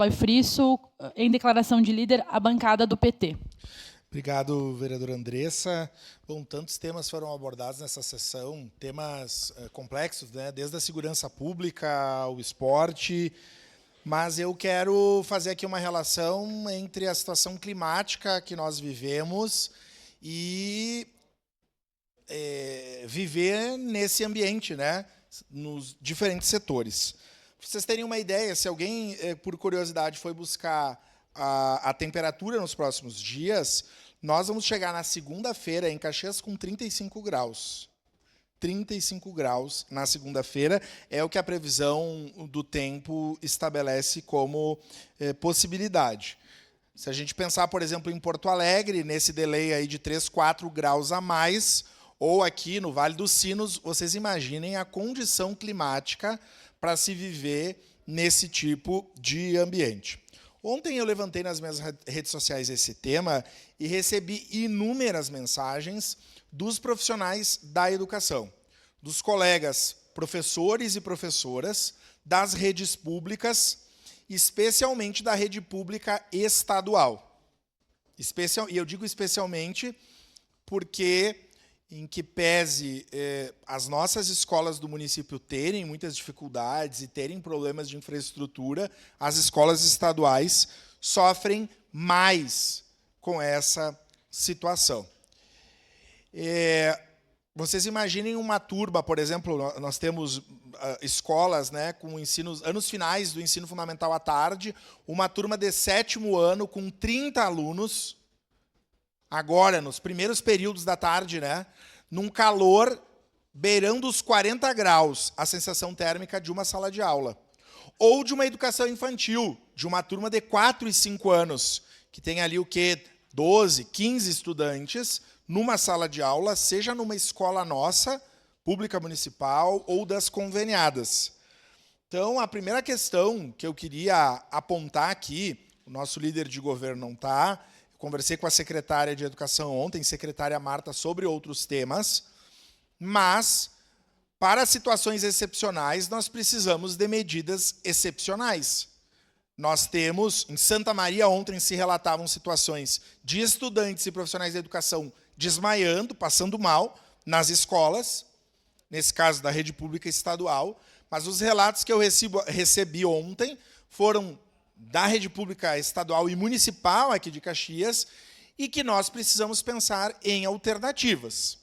Frisso, em declaração de líder, a bancada do PT. Obrigado, vereadora Andressa. Bom, tantos temas foram abordados nessa sessão, temas complexos, né? Desde a segurança pública ao esporte, mas eu quero fazer aqui uma relação entre a situação climática que nós vivemos e viver nesse ambiente, né? Nos diferentes setores. Para vocês terem uma ideia, se alguém, por curiosidade, foi buscar a temperatura nos próximos dias, nós vamos chegar na segunda-feira em Caxias com 35 graus. 35 graus na segunda-feira é o que a previsão do tempo estabelece como possibilidade. Se a gente pensar, por exemplo, em Porto Alegre, nesse delay aí de 3, 4 graus a mais, ou aqui no Vale dos Sinos, vocês imaginem a condição climática para se viver nesse tipo de ambiente. Ontem eu levantei nas minhas redes sociais esse tema e recebi inúmeras mensagens dos profissionais da educação, dos colegas professores e professoras das redes públicas, especialmente da rede pública estadual. E eu digo especialmente porque, em que pese as nossas escolas do município terem muitas dificuldades e terem problemas de infraestrutura, as escolas estaduais sofrem mais com essa situação. Vocês imaginem uma turma, por exemplo, nós temos escolas, né, com anos finais do ensino fundamental à tarde, uma turma de 7º ano com 30 alunos, agora, nos primeiros períodos da tarde, né, num calor beirando os 40 graus, a sensação térmica de uma sala de aula. Ou de uma educação infantil, de uma turma de 4 e 5 anos, que tem ali o quê? 12, 15 estudantes, numa sala de aula, seja numa escola nossa, pública municipal, ou das conveniadas. Então, a primeira questão que eu queria apontar aqui, o nosso líder de governo não está, conversei com a secretária de Educação ontem, secretária Marta, sobre outros temas, mas, para situações excepcionais, nós precisamos de medidas excepcionais. Nós temos, em Santa Maria, ontem se relatavam situações de estudantes e profissionais da educação desmaiando, passando mal nas escolas, nesse caso da rede pública estadual, mas os relatos que eu recebi ontem foram da rede pública estadual e municipal aqui de Caxias, e que nós precisamos pensar em alternativas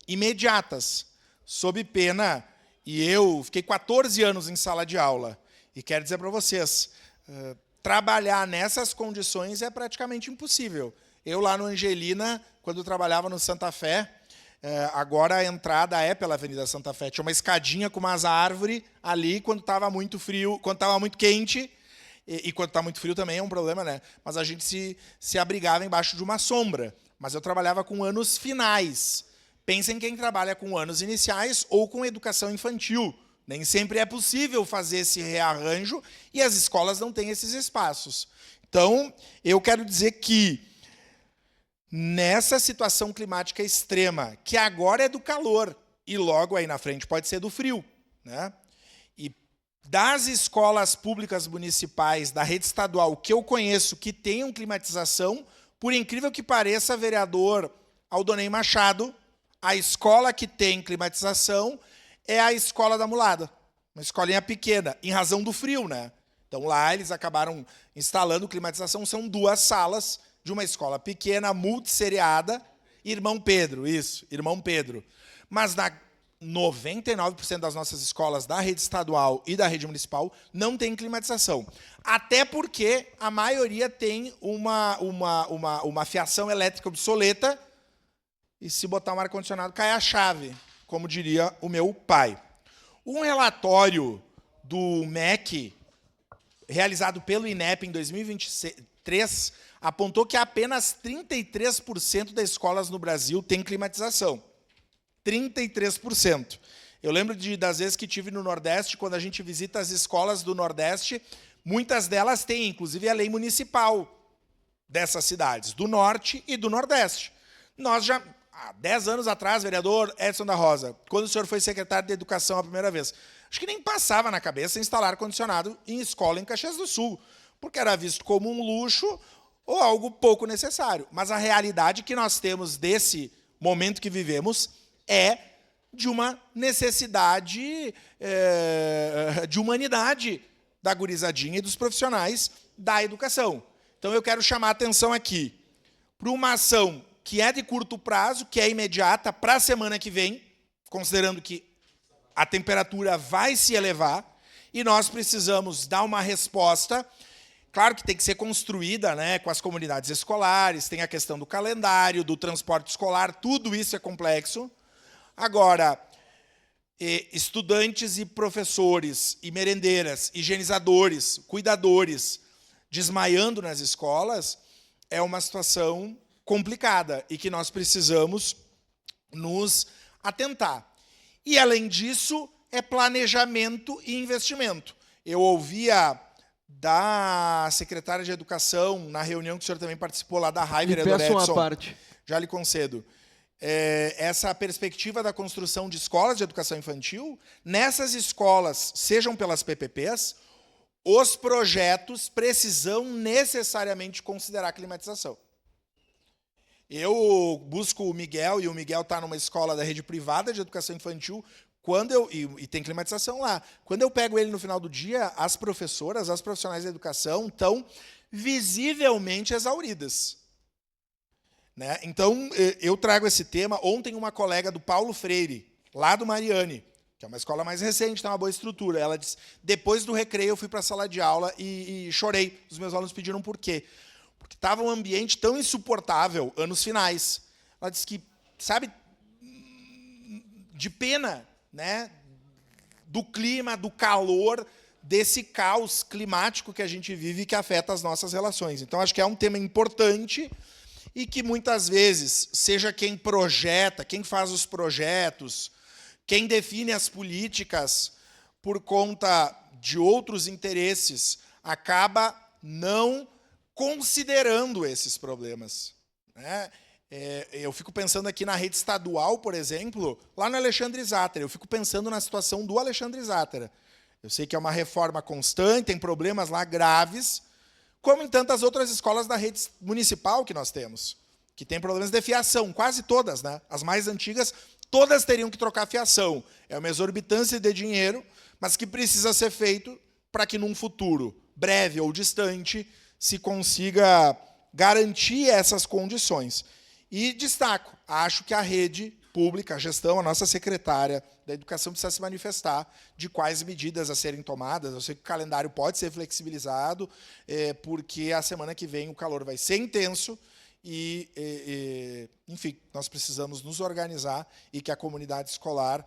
imediatas, sob pena, e eu fiquei 14 anos em sala de aula, e quero dizer para vocês, trabalhar nessas condições é praticamente impossível. Eu lá no Angelina, quando trabalhava no Santa Fé, agora a entrada é pela Avenida Santa Fé, tinha uma escadinha com umas árvores ali, quando estava muito frio, quando estava muito quente, e quando está muito frio também é um problema, né? Mas a gente se abrigava embaixo de uma sombra. Mas eu trabalhava com anos finais. Pensem em quem trabalha com anos iniciais ou com educação infantil. Nem sempre é possível fazer esse rearranjo e as escolas não têm esses espaços. Então, eu quero dizer que, nessa situação climática extrema, que agora é do calor, e logo aí na frente pode ser do frio, né? Das escolas públicas municipais da rede estadual que eu conheço que tenham climatização, por incrível que pareça, vereador Aldonei Machado, a escola que tem climatização é a Escola da Mulada, uma escolinha pequena, em razão do frio, né? Então lá eles acabaram instalando climatização, são 2 salas de uma escola pequena, multisseriada, Irmão Pedro, isso, Irmão Pedro. Mas na 99% das nossas escolas da rede estadual e da rede municipal não tem climatização. Até porque a maioria tem uma fiação elétrica obsoleta e se botar um ar-condicionado cai a chave, como diria o meu pai. Um relatório do MEC, realizado pelo INEP em 2023, apontou que apenas 33% das escolas no Brasil têm climatização. 33%. Eu lembro das vezes que tive no Nordeste, quando a gente visita as escolas do Nordeste, muitas delas têm, inclusive, a lei municipal dessas cidades, do Norte e do Nordeste. Nós já, há 10 anos atrás, vereador Edson da Rosa, quando o senhor foi secretário de Educação a primeira vez, Acho que nem passava na cabeça instalar ar-condicionado em escola em Caxias do Sul, porque era visto como um luxo ou algo pouco necessário. Mas a realidade que nós temos desse momento que vivemos é de uma necessidade de humanidade da gurizadinha e dos profissionais da educação. Então, eu quero chamar a atenção aqui para uma ação que é de curto prazo, que é imediata, para a semana que vem, considerando que a temperatura vai se elevar, e nós precisamos dar uma resposta. Claro que tem que ser construída, né, com as comunidades escolares, tem a questão do calendário, do transporte escolar, tudo isso é complexo. Agora, estudantes e professores, e merendeiras, higienizadores, cuidadores, desmaiando nas escolas, é uma situação complicada e que nós precisamos nos atentar. E, além disso, é planejamento e investimento. Eu ouvia da secretária de Educação, na reunião que o senhor também participou lá da RAI, vereador Edson. Peço uma parte. Já lhe concedo. Essa perspectiva da construção de escolas de educação infantil, nessas escolas, sejam pelas PPPs, os projetos precisam necessariamente considerar a climatização. Eu busco o Miguel, e o Miguel está numa escola da rede privada de educação infantil, e tem climatização lá. Quando eu pego ele no final do dia, as professoras, as profissionais da educação estão visivelmente exauridas. Né? Então, eu trago esse tema. Ontem, uma colega do Paulo Freire, lá do Mariane, que é uma escola mais recente, tem uma boa estrutura, ela disse, depois do recreio, eu fui para a sala de aula e chorei. Os meus alunos pediram por quê? Porque estava um ambiente tão insuportável, anos finais. Ela disse que, sabe, de pena, né, do clima, do calor, desse caos climático que a gente vive e que afeta as nossas relações. Então, acho que é um tema importante e que, muitas vezes, seja quem projeta, quem faz os projetos, quem define as políticas por conta de outros interesses, acaba não considerando esses problemas. Né? Eu fico pensando aqui na rede estadual, por exemplo, lá no Alexandre Zattera. Eu fico pensando na situação do Alexandre Zattera. Eu sei que é uma reforma constante, tem problemas lá graves, como em tantas outras escolas da rede municipal que nós temos, que tem problemas de fiação, quase todas, né? As mais antigas, todas teriam que trocar fiação. É uma exorbitância de dinheiro, mas que precisa ser feito para que, num futuro breve ou distante, se consiga garantir essas condições. E destaco, acho que a rede pública, a gestão, a nossa secretária da Educação precisa se manifestar de quais medidas a serem tomadas. Eu sei que o calendário pode ser flexibilizado, porque a semana que vem o calor vai ser intenso e, enfim, nós precisamos nos organizar e que a comunidade escolar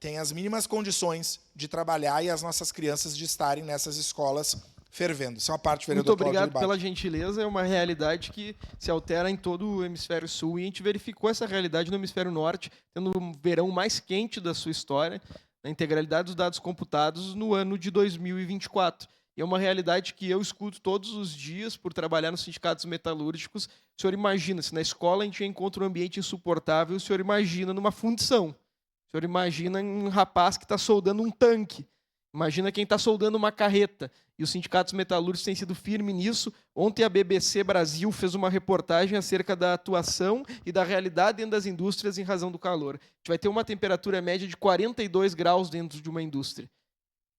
tenha as mínimas condições de trabalhar e as nossas crianças de estarem nessas escolas fervendo. Isso é uma parte, vereador. Muito obrigado pela gentileza. É uma realidade que se altera em todo o hemisfério sul, e a gente verificou essa realidade no hemisfério norte, tendo o verão mais quente da sua história, na integralidade dos dados computados no ano de 2024. E é uma realidade que eu escuto todos os dias por trabalhar nos sindicatos metalúrgicos. O senhor imagina, se na escola a gente encontra um ambiente insuportável, o senhor imagina numa fundição. O senhor imagina um rapaz que está soldando um tanque. Imagina quem está soldando uma carreta. E os sindicatos metalúrgicos têm sido firmes nisso. Ontem a BBC Brasil fez uma reportagem acerca da atuação e da realidade dentro das indústrias em razão do calor. A gente vai ter uma temperatura média de 42 graus dentro de uma indústria.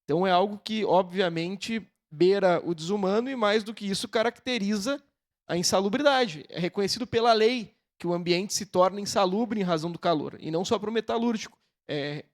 Então é algo que, obviamente, beira o desumano e, mais do que isso, caracteriza a insalubridade. É reconhecido pela lei que o ambiente se torna insalubre em razão do calor. E não só para o metalúrgico. É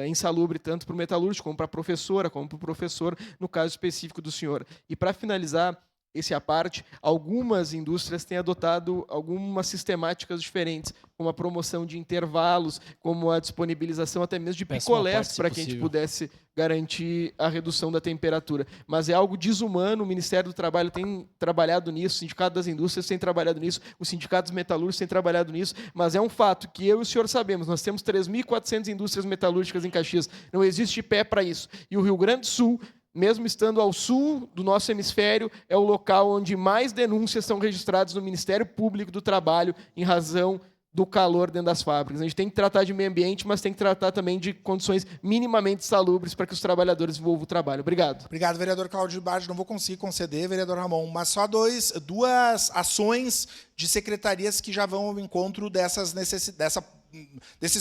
insalubre tanto para o metalúrgico, como para a professora, como para o professor, no caso específico do senhor. E, para finalizar esse à parte, algumas indústrias têm adotado algumas sistemáticas diferentes, como a promoção de intervalos, como a disponibilização até mesmo de picolés, para que a gente pudesse garantir a redução da temperatura. Mas é algo desumano, o Ministério do Trabalho tem trabalhado nisso, o Sindicato das Indústrias tem trabalhado nisso, os sindicatos metalúrgicos têm trabalhado nisso, mas é um fato que eu e o senhor sabemos, nós temos 3.400 indústrias metalúrgicas em Caxias, não existe pé para isso. E o Rio Grande do Sul, mesmo estando ao sul do nosso hemisfério, é o local onde mais denúncias são registradas no Ministério Público do Trabalho em razão do calor dentro das fábricas. A gente tem que tratar de meio ambiente, mas tem que tratar também de condições minimamente salubres para que os trabalhadores desenvolvam o trabalho. Obrigado. Obrigado, vereador Cláudio Bardi. Não vou conseguir conceder, vereador Ramon, mas só duas ações de secretarias que já vão ao encontro desses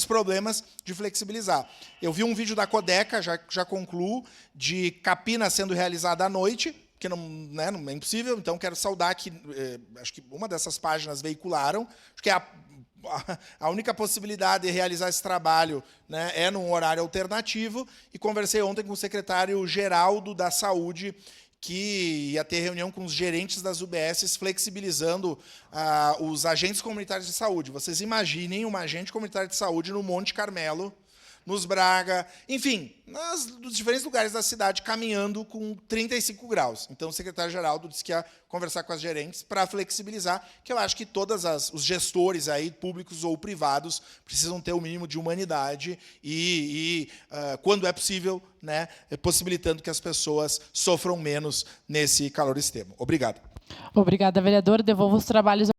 problemas de flexibilizar. Eu vi um vídeo da Codeca, já concluo, de capina sendo realizada à noite, que não é impossível, então quero saudar que acho que uma dessas páginas veicularam, acho que a única possibilidade de realizar esse trabalho, né, é num horário alternativo, e conversei ontem com o secretário Geraldo da Saúde, que ia ter reunião com os gerentes das UBSs, flexibilizando os agentes comunitários de saúde. Vocês imaginem um agente comunitário de saúde no Monte Carmelo, nos Braga, enfim, nos diferentes lugares da cidade, caminhando com 35 graus. Então, o secretário Geraldo disse que ia conversar com as gerentes para flexibilizar, que eu acho que todos os gestores, aí, públicos ou privados, precisam ter o mínimo de humanidade quando é possível, né, possibilitando que as pessoas sofram menos nesse calor extremo. Obrigado. Obrigada, vereador. Devolvo os trabalhos